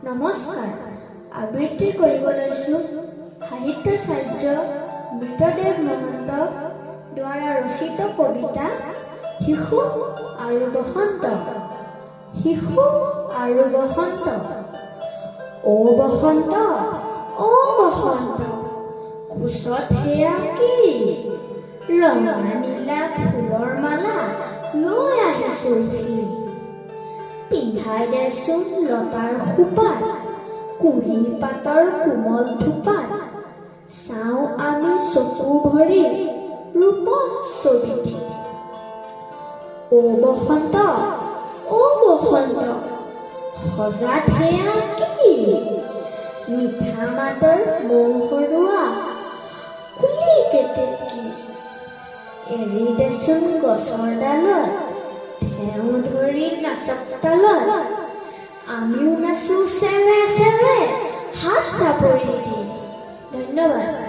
নমস্কাৰ। আবৃত্তি কৰিব লৈছোঁ সাহিত্যাচাৰ্য মৃতদেৱ মহন্ত দ্বাৰা ৰচিত কবিতা শিশু আৰু বসন্ত। শিশু আৰু বসন্ত। অ বসন্ত, অ বসন্ত, কোচত সেয়া কি? ৰঙা নীলা ফুলৰ মালা লৈ আহিছোঁ সি। পিন্ধাই দেচোন লতাৰ খোপাত, কুঁহি পাতৰ কোমল থোপাত, চাওঁ আমি চকু ভৰি ৰূপ ছবিটি। অ বসন্ত, অ বসন্ত, সজাত সেয়া কি? মিঠা মাতৰ মৌহৰুৱা কুলি কেতেকী। এৰি দেচোন গছৰ ডালত, ঠেও ধৰি নাচক তালত, আমিও নাচো চেৱে চেৱে হাত চাপৰি দি। ধন্যবাদ।